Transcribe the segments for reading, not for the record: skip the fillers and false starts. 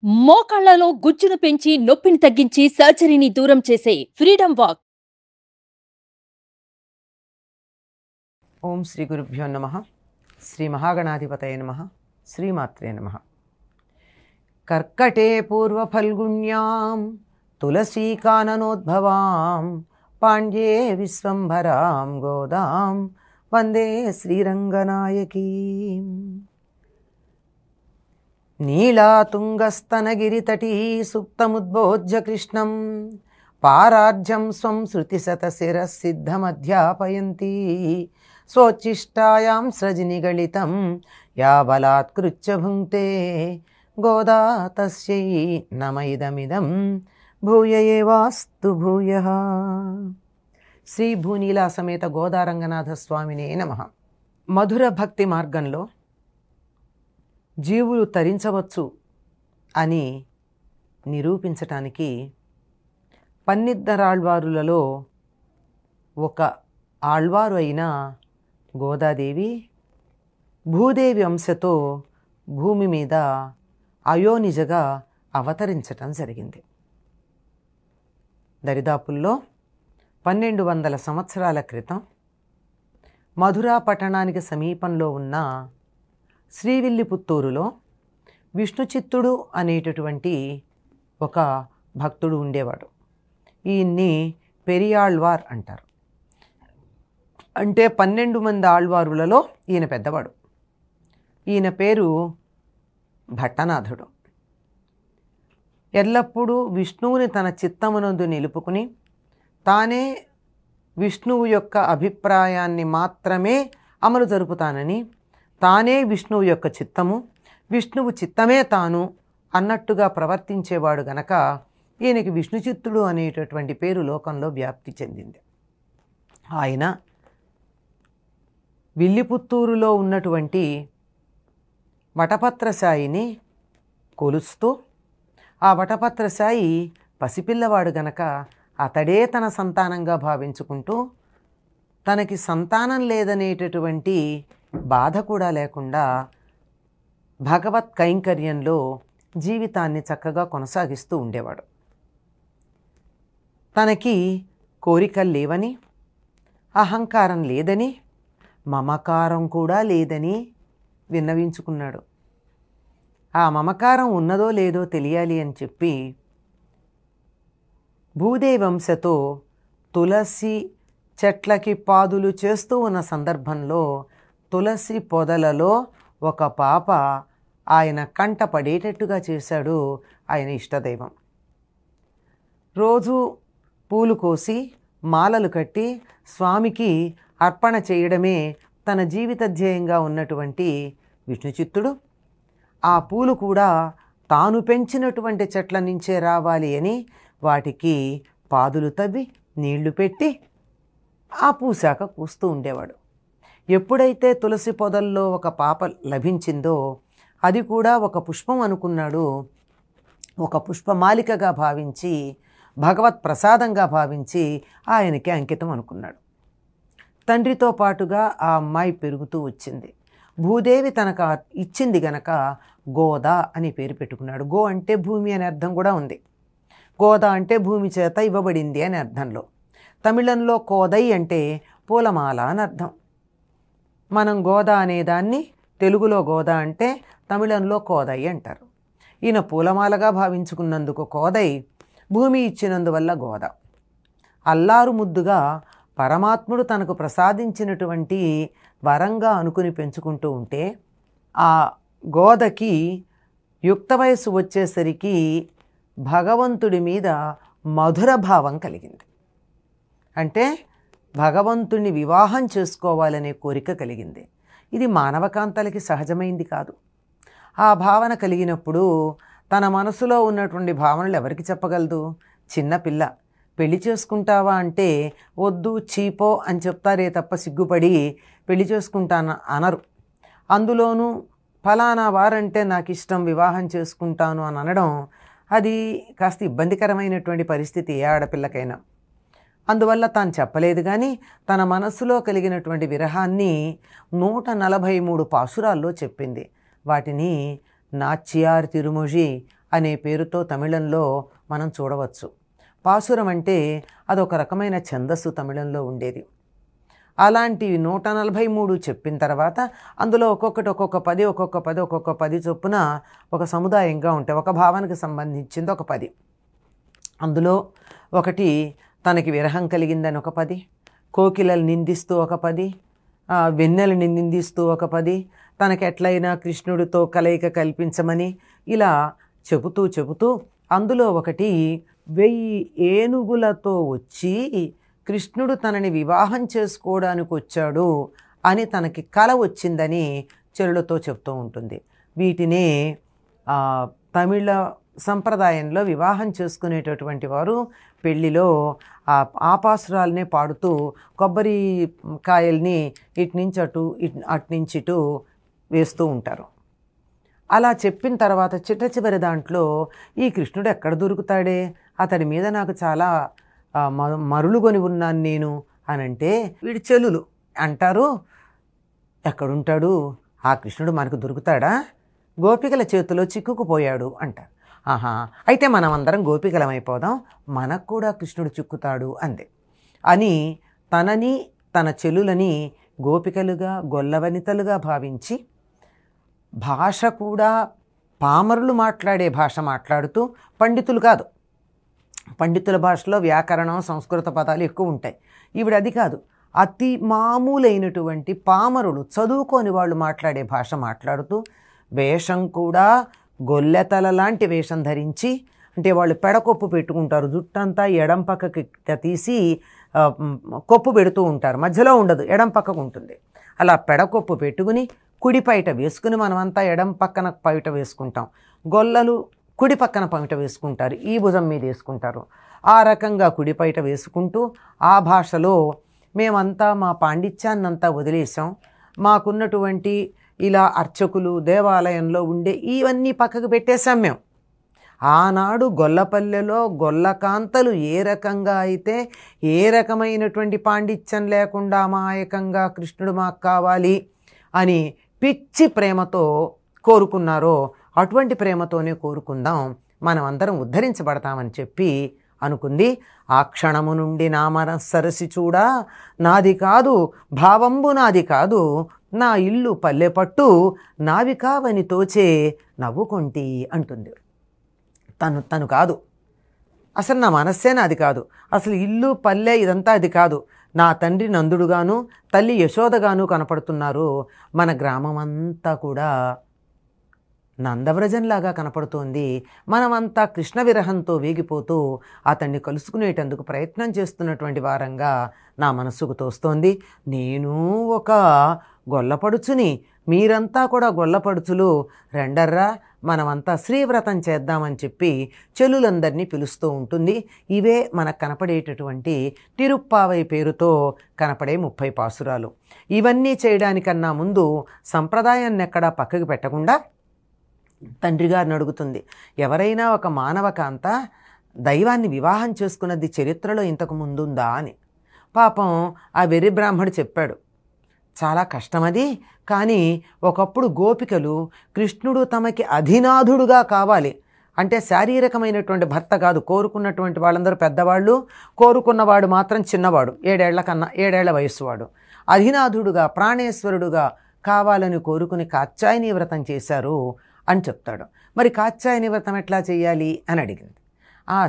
మోకాళ్లలో గుజ్జును పెంచి నొప్పిని తగ్గించి సర్జరీని దూరం చేసే ఫ్రీడమ్ వాక్. ఓం శ్రీ గురుభ్యో నమః. శ్రీ మహాగణాధిపతయ నమః. శ్రీమాత్రే నమః. కర్కటే పూర్వఫల్గుణ్యాం తులసీకాననోద్భవాం పాండ్యే విశ్వంభరాం గోదాం వందే శ్రీరంగనాయకీం. నీళాతుంగస్తనగిరితటీ సుప్తముద్బోధ్య కృష్ణం పారార్జం స్వం శృతిశతశిరసిద్ధమధ్యాపయంతి స్వోచ్ఛిష్టాయాం స్రజినిగళితం యా బలాత్కృత్య భుంక్తే గోదా తస్యై నమ ఇదమిదం భూయ ఏవాస్తు భూయః. శ్రీ భూనీలా సమేత గోదారంగనాథ స్వామినే నమః. మధుర భక్తి మార్గంలో జీవులు తరించవచ్చు అని నిరూపించటానికి పన్నిద్దరాళ్వారులలో ఒక ఆళ్వారు అయిన గోదాదేవి భూదేవి అంశతో భూమి మీద అయోనిజగా అవతరించటం జరిగింది. దరిదాపుల్లో 1200 సంవత్సరాల క్రితం మధురా పట్టణానికి సమీపంలో ఉన్న శ్రీవిల్లిపుత్తూరులో విష్ణుచిత్తుడు అనేటటువంటి ఒక భక్తుడు ఉండేవాడు. ఈయన్ని పెరియాళ్వార్ అంటారు. అంటే 12 మంది ఆళ్వారులలో ఈయన పెద్దవాడు. ఈయన పేరు భట్టనాథుడు. ఎల్లప్పుడూ విష్ణువుని తన చిత్తమునందు నిలుపుకుని తానే విష్ణువు యొక్క అభిప్రాయాన్ని మాత్రమే అమలు జరుపుతానని, తానే విష్ణువు యొక్క చిత్తము, విష్ణువు చిత్తమే తాను అన్నట్టుగా ప్రవర్తించేవాడు గనక ఈయనకి విష్ణుచిత్తుడు అనేటటువంటి పేరు లోకంలో వ్యాప్తి చెందింది. ఆయన విల్లిపుత్తూరులో ఉన్నటువంటి వటపత్రశాయిని కొలుస్తూ, ఆ వటపత్రశాయి పసిపిల్లవాడు గనక అతడే తన సంతానంగా భావించుకుంటూ తనకి సంతానం లేదనేటటువంటి బాధ కూడా లేకుండా భగవత్ కైంకర్యంలో జీవితాన్ని చక్కగా కొనసాగిస్తూ ఉండేవాడు. తనకి కోరికలు లేవని, అహంకారం లేదని, మమకారం కూడా లేదని విన్నవించుకున్నాడు. ఆ మమకారం ఉన్నదో లేదో తెలియాలి అని చెప్పి భూదేవంశతో తులసి చెట్లకి పాదులు చేస్తూ ఉన్న సందర్భంలో తులసి పొదలలో ఒక పాప ఆయన కంట పడేటట్టుగా చేశాడు ఆయన ఇష్టదైవం. రోజు పూలు కోసి మాలలు కట్టి స్వామికి అర్పణ చేయడమే తన జీవిత ధ్యేయంగా ఉన్నటువంటి విష్ణుచిత్తుడు ఆ పూలు కూడా తాను పెంచినటువంటి చెట్ల నుంచే రావాలి అని వాటికి పాదులు తవ్వి నీళ్లు పెట్టి ఆ పూశాక కూస్తూ ఉండేవాడు. ఎప్పుడైతే తులసి పొదల్లో ఒక పాప లభించిందో అది కూడా ఒక పుష్పం అనుకున్నాడు. ఒక పుష్పమాలికగా భావించి, భగవత్ ప్రసాదంగా భావించి ఆయనకి అంకితం అనుకున్నాడు. తండ్రితో పాటుగా ఆ అమ్మాయి పెరుగుతూ వచ్చింది. భూదేవి తనకు ఇచ్చింది గనక గోదా అని పేరు పెట్టుకున్నాడు. గో అంటే భూమి అనే అర్థం కూడా ఉంది. గోదా అంటే భూమి చేత ఇవ్వబడింది అనే అర్థంలో. తమిళంలో కోదై అంటే పూలమాల అని అర్థం. మనం గోదా అనేదాన్ని తెలుగులో గోదా అంటే తమిళంలో కోదై అంటారు. ఈయన పూలమాలగా భావించుకున్నందుకు కోదై, భూమి ఇచ్చినందువల్ల గోదా. అల్లారు ముద్దుగా పరమాత్ముడు తనకు ప్రసాదించినటువంటి వరంగా అనుకుని పెంచుకుంటూ ఉంటే ఆ గోదకి యుక్త వయసు వచ్చేసరికి భగవంతుడి మీద మధుర భావం కలిగింది. అంటే భగవంతుణ్ణి వివాహం చేసుకోవాలనే కోరిక కలిగింది. ఇది మానవకాంతలకి సహజమైంది కాదు. ఆ భావన కలిగినప్పుడు తన మనసులో ఉన్నటువంటి భావనలు ఎవరికి చెప్పగలదు? చిన్నపిల్ల. పెళ్లి చేసుకుంటావా అంటే వద్దు, చీపో అని చెప్తారే తప్ప సిగ్గుపడి పెళ్లి చేసుకుంటాను అనరు. అందులోనూ ఫలానా వారంటే నాకు ఇష్టం, వివాహం చేసుకుంటాను అని అనడం అది కాస్త ఇబ్బందికరమైనటువంటి పరిస్థితి ఏ ఆడపిల్లకైనా. అందువల్ల తాను చెప్పలేదు. కానీ తన మనస్సులో కలిగినటువంటి విరహాన్ని 143 పాసురాల్లో చెప్పింది. వాటిని నాచ్యార్ తిరుమొഴി అనే పేరుతో తమిళంలో మనం చూడవచ్చు. పాసురం అంటే అదొక రకమైన ఛందస్సు తమిళంలో ఉండేది. అలాంటి 143 చెప్పిన తర్వాత అందులో ఒక్కొక్కటి ఒక్కొక్క పది చొప్పున ఒక సముదాయంగా ఉంటాయి. ఒక భావనకు సంబంధించింది ఒక 10. అందులో ఒకటి తనకి విరహం కలిగిందని ఒక 10, కోకిలలు నిందిస్తూ ఒక 10, వెన్నెలని నిందిస్తూ ఒక 10, తనకి ఎట్లయినా కృష్ణుడితో కలయిక కల్పించమని ఇలా చెబుతూ అందులో ఒకటి 1000 ఏనుగులతో వచ్చి కృష్ణుడు తనని వివాహం చేసుకోవడానికి వచ్చాడు అని తనకి కల వచ్చిందని చెరులతో చెప్తూ ఉంటుంది. వీటినే తమిళ సంప్రదాయంలో వివాహం చేసుకునేటటువంటి వారు పెళ్లిలో ఆ పాసురాలనే పాడుతూ కొబ్బరి కాయల్ని ఇట్నుంచి అటు అట్నుంచి ఇటు వేస్తూ ఉంటారు. అలా చెప్పిన తర్వాత చిట్ట దాంట్లో ఈ కృష్ణుడు ఎక్కడ దొరుకుతాడే, అతడి మీద నాకు చాలా మరులుగొని ఉన్నాను నేను అని అంటే వీడి చెల్లులు అంటారు, ఎక్కడుంటాడు ఆ కృష్ణుడు మనకు దొరుకుతాడా, గోపికల చేతిలో చిక్కుకుపోయాడు అంటారు. ఆహా, అయితే మనం అందరం గోపికలమైపోదాం, మనకు కూడా కృష్ణుడు చిక్కుతాడు అంది అని తనని తన చెల్లులని గోపికలుగా గొల్లవనితలుగా భావించి భాష కూడా పామరులు మాట్లాడే భాష మాట్లాడుతూ, పండితులు కాదు, పండితుల భాషలో వ్యాకరణం సంస్కృత పదాలు ఎక్కువ ఉంటాయి, ఈవిడ అది కాదు, అతి మామూలైనటువంటి పామరులు చదువుకోని వాళ్ళు మాట్లాడే భాష మాట్లాడుతూ, వేషం కూడా గొల్లెతల లాంటి వేషం ధరించి, అంటే వాళ్ళు పెడకొప్పు పెట్టుకుంటారు, జుట్టంతా ఎడం పక్కకి తీసి కొప్పు పెడుతూ ఉంటారు, మధ్యలో ఉండదు, ఎడం పక్కకు ఉంటుంది. అలా పెడకొప్పు పెట్టుకుని కుడి పైట వేసుకుని మనమంతా ఎడం పక్కన పైట వేసుకుంటాం, గొల్లలు కుడి పక్కన పైట వేసుకుంటారు, ఈ భుజం మీద వేసుకుంటారు. ఆ రకంగా కుడి పైట వేసుకుంటూ ఆ భాషలో మేమంతా మా పాండిత్యాన్నంతా వదిలేసాం, మాకున్నటువంటి ఇలా అర్చకులు దేవాలయంలో ఉండే ఇవన్నీ పక్కకు పెట్టేశాం మేము. ఆనాడు గొల్లపల్లెలో గొల్లకాంతలు ఏ రకంగా అయితే ఏ రకమైనటువంటి పాండిత్యం లేకుండా అమాయకంగా కృష్ణుడు మాకు కావాలి అని పిచ్చి ప్రేమతో కోరుకున్నారో అటువంటి ప్రేమతోనే కోరుకుందాం, మనం అందరం ఉద్ధరించబడతామని చెప్పి అనుకుంది. ఆ క్షణము నుండి నా మనస్సరసి చూడా, నాది కాదు భావంబు నాది కాదు, నా ఇల్లు పల్లె పట్టు నావి కావని తోచే నవ్వుకొంటి అంటుంది. తను కాదు, అసలు నా మనస్సే నాది కాదు, అసలు ఇల్లు పల్లె ఇదంతా అది కాదు, నా తండ్రి నందుడుగాను తల్లి యశోదగాను కనపడుతున్నారు, మన గ్రామం అంతా కూడా నందవ్రజంలాగా కనపడుతోంది, మనమంతా కృష్ణ విరహంతో వేగిపోతూ అతన్ని కలుసుకునేటందుకు ప్రయత్నం చేస్తున్నటువంటి వారంగా నా మనస్సుకు తోస్తోంది. నేను ఒక గొల్లపడుచుని, మీరంతా కూడా గొల్లపడుచులు, రెండర్రా మనమంతా శ్రీవ్రతం చేద్దామని చెప్పి చెల్లులందరినీ పిలుస్తూ ఉంటుంది. ఇవే మనకు కనపడేటటువంటి తిరుప్పావై పేరుతో కనపడే 30 పాసురాలు. ఇవన్నీ చేయడానికన్నా ముందు సంప్రదాయాన్ని ఎక్కడా పక్కకు పెట్టకుండా తండ్రి గారిని అడుగుతుంది, ఎవరైనా ఒక మానవకాంత దైవాన్ని వివాహం చేసుకున్నది చరిత్రలో ఇంతకు ముందుందా అని. పాపం ఆ వెర్రి బ్రాహ్మడు చెప్పాడు, చాలా కష్టమది, కానీ ఒకప్పుడు గోపికలు కృష్ణుడు తమకి అధినాథుడుగా కావాలి అంటే శారీరకమైనటువంటి భర్త కాదు, కోరుకున్నటువంటి వాళ్ళందరూ పెద్దవాళ్ళు, కోరుకున్నవాడు మాత్రం చిన్నవాడు, 7 ఏళ్ల వయస్సువాడు, అధినాథుడుగా ప్రాణేశ్వరుడుగా కావాలని కోరుకుని కాత్యాయని వ్రతం చేశారు అని చెప్తాడు. మరి కాత్యాయని వ్రతం ఎట్లా చేయాలి అని అడిగింది. ఆ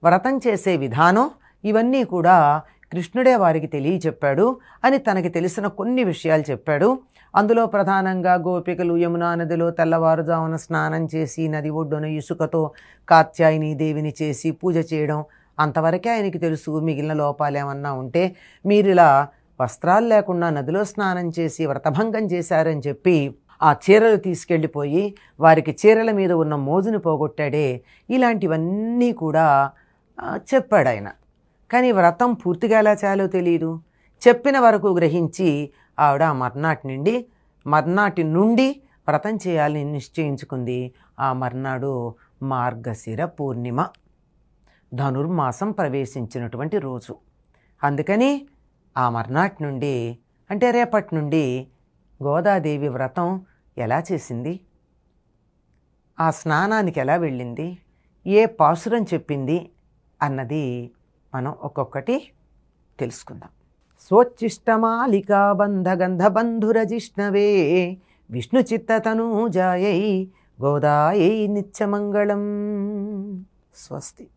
వ్రతం చేసే విధానం ఇవన్నీ కూడా కృష్ణుడే వారికి తెలియచెప్పాడు అని తనకి తెలిసిన కొన్ని విషయాలు చెప్పాడు. అందులో ప్రధానంగా గోపికలు యమునా నదిలో తెల్లవారుజామున స్నానం చేసి నది ఒడ్డున ఇసుకతో కాత్యాయని దేవిని చేసి పూజ చేయడం, అంతవరకే ఆయనకి తెలుసు. మిగిలిన లోపాలు ఏమన్నా ఉంటే మీరు ఇలా వస్త్రాలు లేకుండా నదిలో స్నానం చేసి వ్రతభంగం చేశారని చెప్పి ఆ చీరలు తీసుకెళ్ళిపోయి వారికి చీరల మీద ఉన్న మోజును పోగొట్టాడే, ఇలాంటివన్నీ కూడా చెప్పాడు ఆయన. కానీ వ్రతం పూర్తిగా ఎలా చేయాలో తెలియదు. చెప్పిన వరకు గ్రహించి ఆవిడ మర్నాటి నుండి వ్రతం చేయాలని నిశ్చయించుకుంది. ఆ మర్నాడు మార్గశిర పూర్ణిమ, ధనుర్మాసం ప్రవేశించినటువంటి రోజు. అందుకని ఆ మర్నాటి నుండి అంటే రేపటి నుండి గోదాదేవి వ్రతం ఎలా చేసింది, ఆ స్నానానికి ఎలా వెళ్ళింది, ఏ పాసురం చెప్పింది అన్నది మనం ఒక్కొక్కటి తెలుసుకుందాం. స్వోచ్చిష్టమాలికా బంధగంధబంధురజిష్ణవే విష్ణు చిత్తతనూజాయై గోదాయై నిత్యమంగళం. స్వస్తి.